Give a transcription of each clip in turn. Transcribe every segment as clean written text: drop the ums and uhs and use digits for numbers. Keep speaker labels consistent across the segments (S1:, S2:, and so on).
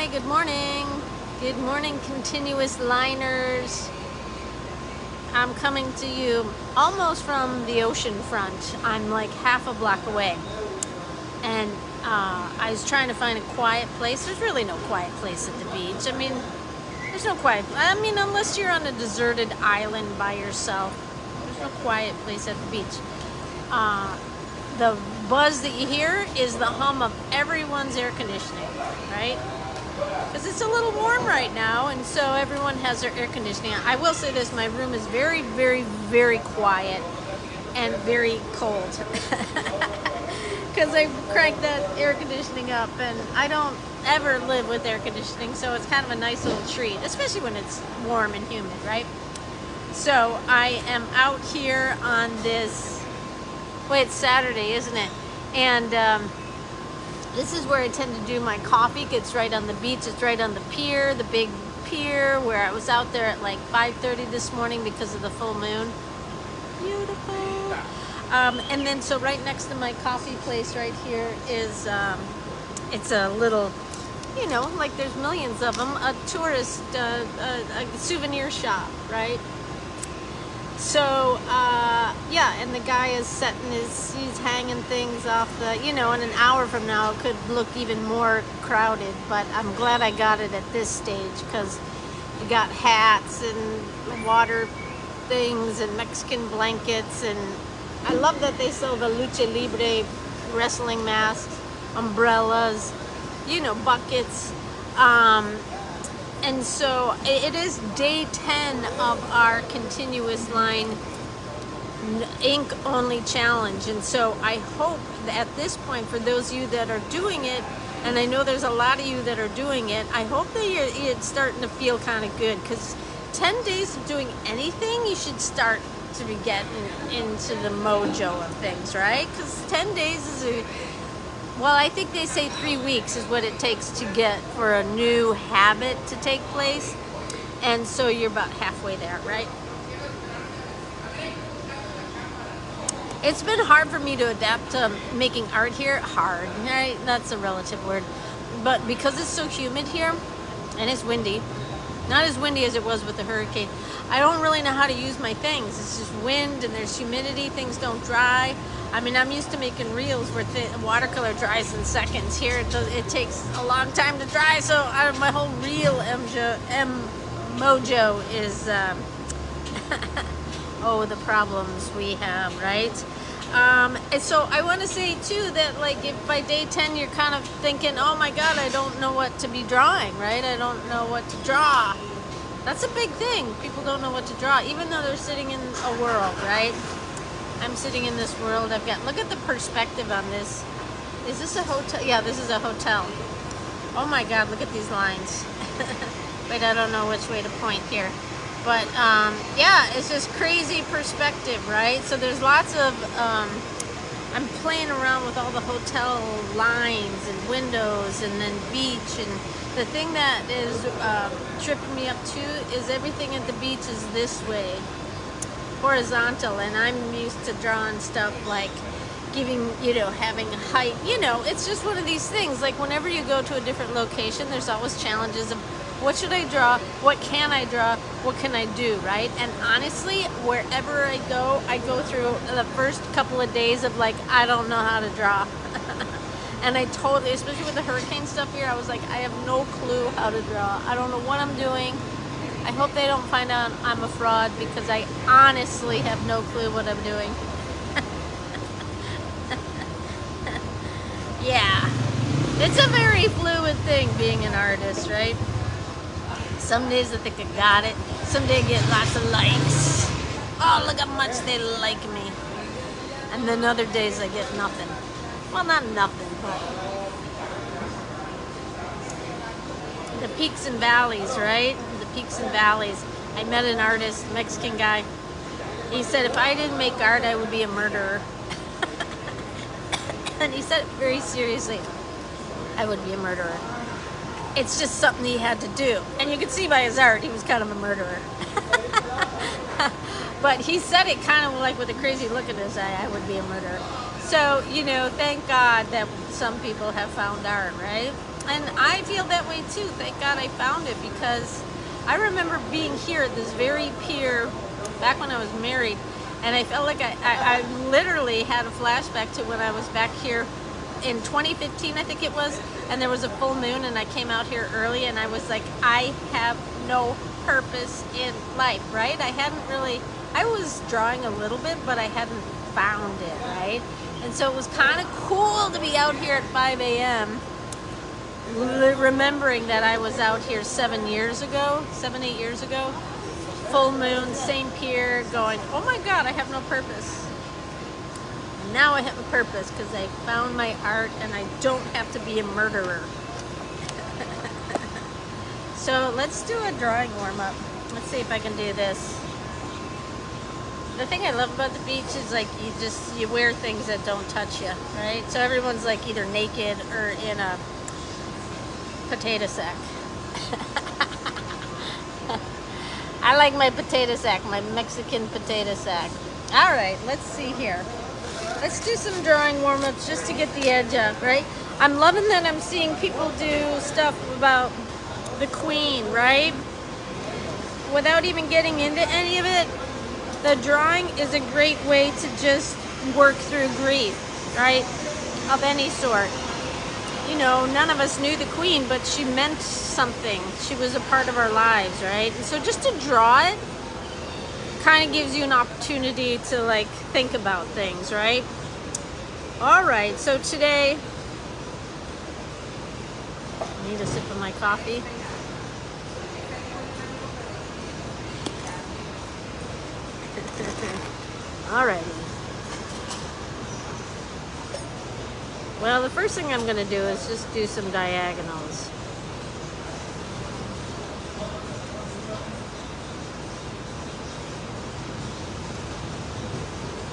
S1: Hi, good morning. Good morning, continuous liners. I'm coming to you almost from the ocean front. I'm like half a block away. And I was trying to find a quiet place. There's really no quiet place at the beach. I mean, there's no quiet. I mean, unless you're on a deserted island by yourself, there's no quiet place at the beach. The buzz that you hear is the hum of everyone's air conditioning, right? Because it's a little warm right now, and so everyone has their air conditioning. I will say this, my room is very, very, very quiet and very cold. Because I cranked that air conditioning up, and I don't ever live with air conditioning, so it's kind of a nice little treat, especially when it's warm and humid, right? So I am out here on this, well, it's Saturday, isn't it? And this is where I tend to do my coffee. It's right on the beach. It's right on the pier, the big pier, where I was out there at like 5:30 this morning because of the full moon. Beautiful. And then so right next to my coffee place right here is, it's a little, you know, like there's millions of them, a tourist, a souvenir shop, right? So, yeah, and the guy is he's hanging things off the, you know, in an hour from now it could look even more crowded, but I'm glad I got it at this stage because you got hats and water things and Mexican blankets, and I love that they sell the lucha libre wrestling masks, umbrellas, you know, buckets. And so it is day 10 of our continuous line ink only challenge. And so I hope that at this point, for those of you that are doing it, and I know there's a lot of you that are doing it, I hope that it's starting to feel kind of good, because 10 days of doing anything, you should start to be getting into the mojo of things, right? Because 10 days is well, I think they say 3 weeks is what it takes to get for a new habit to take place. And so you're about halfway there, right? It's been hard for me to adapt to making art here. Hard, right? That's a relative word. But because it's so humid here and it's windy, not as windy as it was with the hurricane, I don't really know how to use my things. It's just wind and there's humidity, things don't dry. I mean, I'm used to making reels where watercolor dries in seconds. Here it takes a long time to dry, so my whole reel mojo is, oh, the problems we have, right? And so I want to say too that, like, if by day 10 you're kind of thinking, oh my God, I don't know what to be drawing, right? I don't know what to draw. That's a big thing. People don't know what to draw, even though they're sitting in a world, right? I'm sitting in this world. Look at the perspective on this. Is this a hotel? Yeah, this is a hotel. Oh my God, look at these lines. Wait, I don't know which way to point here. But yeah, it's just crazy perspective, right? So there's lots of, I'm playing around with all the hotel lines and windows and then beach. And the thing that is tripping me up too is everything at the beach is this way, horizontal, and I'm used to drawing stuff like giving, you know, having height, you know, it's just one of these things. Like whenever you go to a different location, there's always challenges of what should I draw, what can I draw, what can I do, right? And honestly, wherever I go through the first couple of days of like, I don't know how to draw. And I totally, especially with the hurricane stuff here, I was like, I have no clue how to draw. I don't know what I'm doing. I hope they don't find out I'm a fraud, because I honestly have no clue what I'm doing. Yeah, it's a very fluid thing being an artist, right? Some days I think I got it. Some days I get lots of likes. Oh, look how much they like me. And then other days I get nothing. Well, not nothing, but the peaks and valleys, right? Peaks and valleys. I met an artist, Mexican guy. He said if I didn't make art, I would be a murderer. And he said it very seriously. I would be a murderer. It's just something he had to do. And you could see by his art, he was kind of a murderer. But he said it kind of like with a crazy look in his eye, I would be a murderer. So, you know, thank God that some people have found art, right? And I feel that way too. Thank God I found it, because I remember being here at this very pier back when I was married, and I felt like I literally had a flashback to when I was back here in 2015, I think it was, and there was a full moon, and I came out here early, and I was like, I have no purpose in life, right? I was drawing a little bit, but I hadn't found it, right? And so it was kind of cool to be out here at 5 a.m. remembering that I was out here 7, 8 years ago, full moon, same pier, going, oh my God, I have no purpose. And now I have a purpose because I found my art and I don't have to be a murderer. So let's do a drawing warm-up. Let's see if I can do this. The thing I love about the beach is like you wear things that don't touch you, right? So everyone's like either naked or in a potato sack. I like my potato sack, my Mexican potato sack. All right, let's see here. Let's do some drawing warm-ups just to get the edge up, right? I'm loving that I'm seeing people do stuff about the Queen, right? Without even getting into any of it, the drawing is a great way to just work through grief, right? Of any sort. You know, none of us knew the Queen, but she meant something. She was a part of our lives, right? And so just to draw it kind of gives you an opportunity to like think about things, right? All right, so today, I need a sip of my coffee. Alrighty. Well, the first thing I'm going to do is just do some diagonals.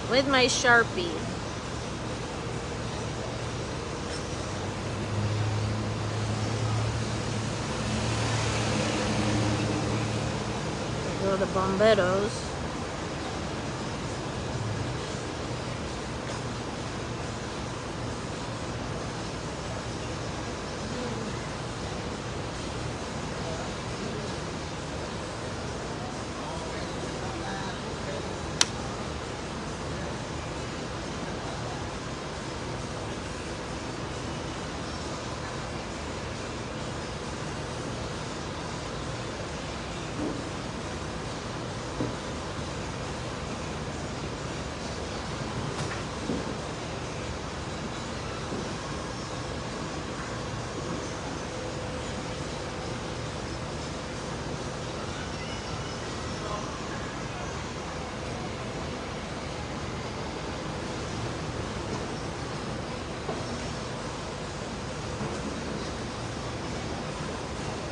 S1: With my Sharpie. Go to Bomberos.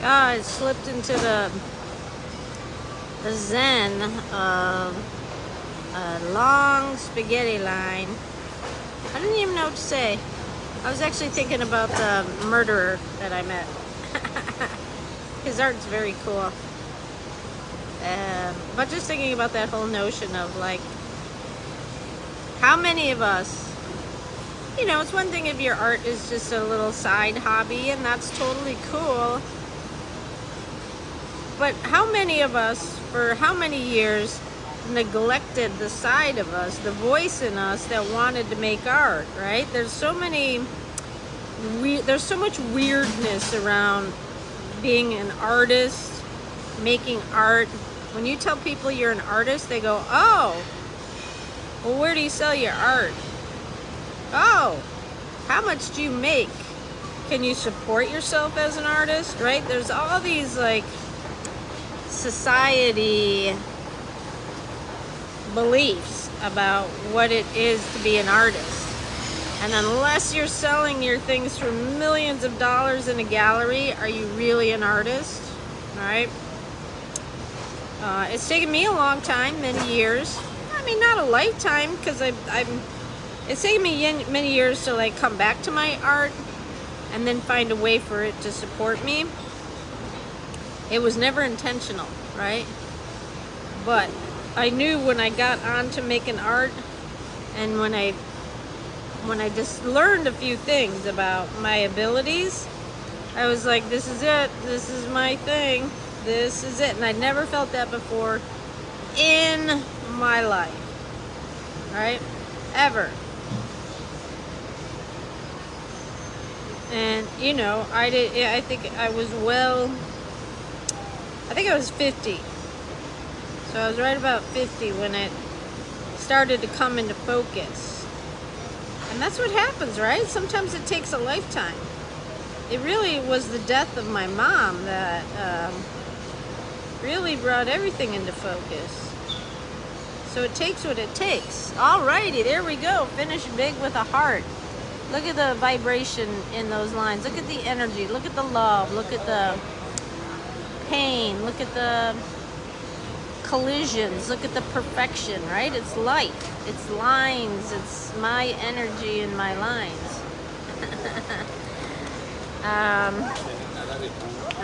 S1: Ah, it slipped into the zen of a long spaghetti line. I didn't even know what to say. I was actually thinking about the murderer that I met. His art's very cool. But just thinking about that whole notion of like, how many of us, you know, it's one thing if your art is just a little side hobby, and that's totally cool. But how many of us, for how many years, neglected the side of us, the voice in us that wanted to make art, right? There's so much weirdness around being an artist, making art. When you tell people you're an artist, they go, oh, well, where do you sell your art? Oh, how much do you make? Can you support yourself as an artist, right? There's all these like society beliefs about what it is to be an artist. And unless you're selling your things for millions of dollars in a gallery, are you really an artist? All right. It's taken me a long time, many years. I mean, not a lifetime, because it's taken me many years to like come back to my art and then find a way for it to support me. It was never intentional, right? But I knew when I got on to making art, and when I just learned a few things about my abilities, I was like, this is it. This is my thing. This is it. And I'd never felt that before in my life. Right? Ever. And, you know, I think I was 50. So I was right about 50 when it started to come into focus. And that's what happens, right? Sometimes it takes a lifetime. It really was the death of my mom that really brought everything into focus. So it takes what it takes. Alrighty, there we go. Finish big with a heart. Look at the vibration in those lines. Look at the energy. Look at the love. Look at the pain. Look at the collisions. Look at the perfection, right? It's light. It's lines. It's my energy and my lines. All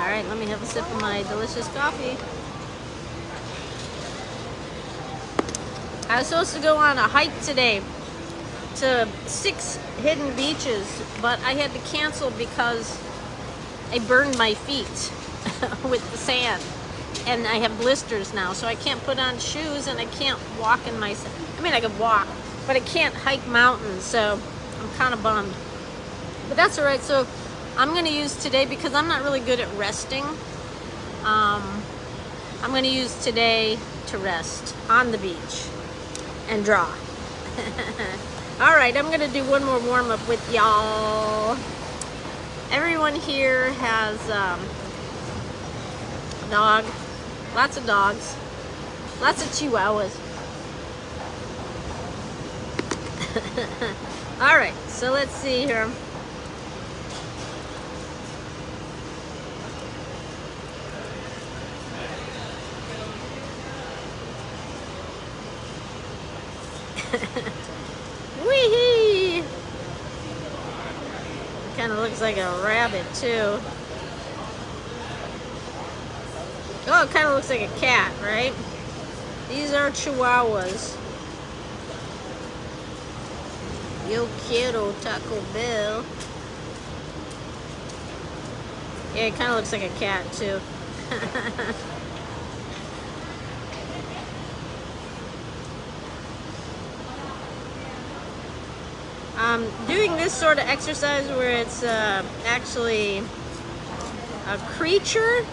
S1: right, let me have a sip of my delicious coffee. I was supposed to go on a hike today to 6 hidden beaches, but I had to cancel because I burned my feet with the sand. And I have blisters now, so I can't put on shoes and I can't walk in my... I mean, I could walk, but I can't hike mountains, so I'm kind of bummed. But that's all right. So I'm going to use today, because I'm not really good at resting, I'm going to use today to rest on the beach and draw. All right, I'm going to do one more warm-up with y'all. Everyone here has a dog. Lots of dogs. Lots of chihuahuas. All right, so let's see here. Wee-hee! Kind of looks like a rabbit, too. Oh, it kind of looks like a cat, right? These are chihuahuas. Yo quiero Taco Bell. Yeah, it kind of looks like a cat, too. Doing this sort of exercise where it's actually a creature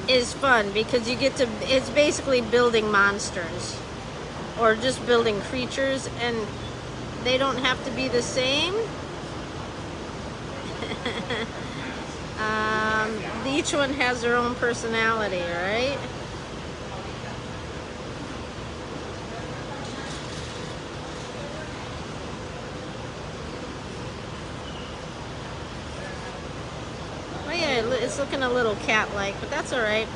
S1: is fun, because you get to, it's basically building monsters or just building creatures, and they don't have to be the same. Each one has their own personality, right? Oh yeah, it's looking a little cat-like, but that's all right.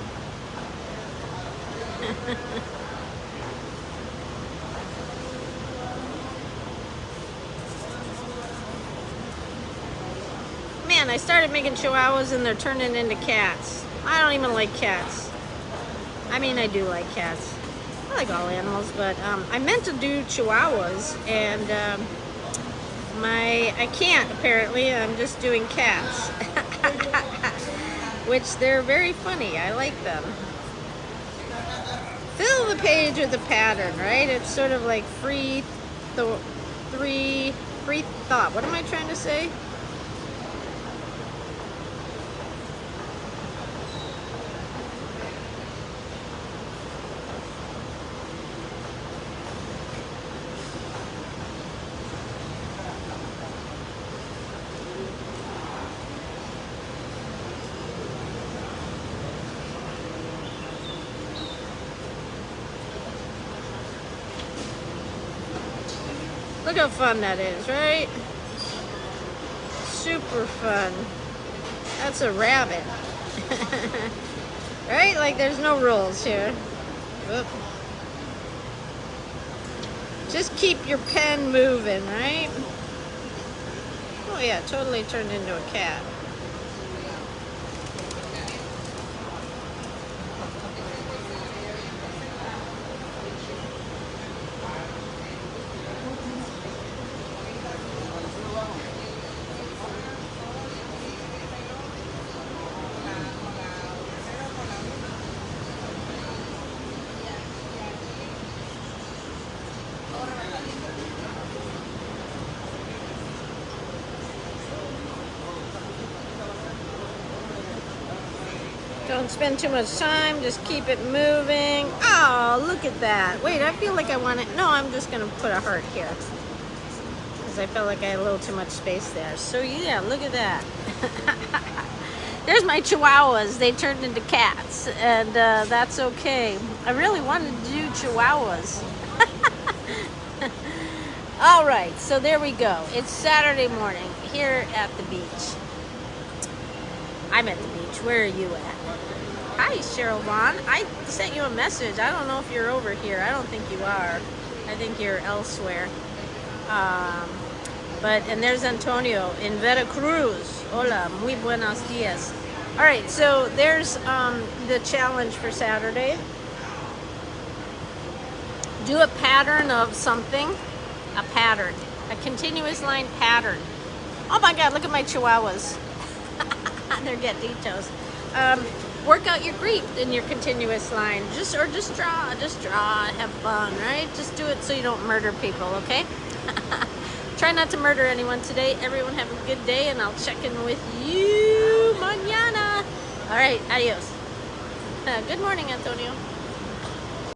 S1: Man, I started making chihuahuas and they're turning into cats. I don't even like cats. I mean, I do like cats. I like all animals, but I meant to do chihuahuas, and I can't, apparently. I'm just doing cats. Which they're very funny. I like them. Fill the page with a pattern, right? It's sort of like free thought. What am I trying to say? Look how fun that is, right? Super fun. That's a rabbit. Right? Like, there's no rules here. Whoop. Just keep your pen moving, right? Oh yeah, totally turned into a cat. Don't spend too much time, just keep it moving. Oh, look at that. Wait, I feel like I want it. No, I'm just gonna put a heart here. Because I felt like I had a little too much space there. So yeah, look at that. There's my chihuahuas. They turned into cats, and that's okay. I really wanted to do chihuahuas. All right, so there we go. It's Saturday morning here at the beach. I'm at the beach. Where are you at? Hi, Cheryl Vaughn. I sent you a message. I don't know if you're over here. I don't think you are. I think you're elsewhere. And there's Antonio in Veracruz. Hola, muy buenos dias. All right, so there's the challenge for Saturday. Do a pattern of something. A pattern. A continuous line pattern. Oh my God, look at my chihuahuas. They're gatitos. Work out your Greek in your continuous line. Just draw, have fun, right? Just do it so you don't murder people, okay? Try not to murder anyone today. Everyone have a good day, and I'll check in with you mañana. All right, adios. Good morning, Antonio.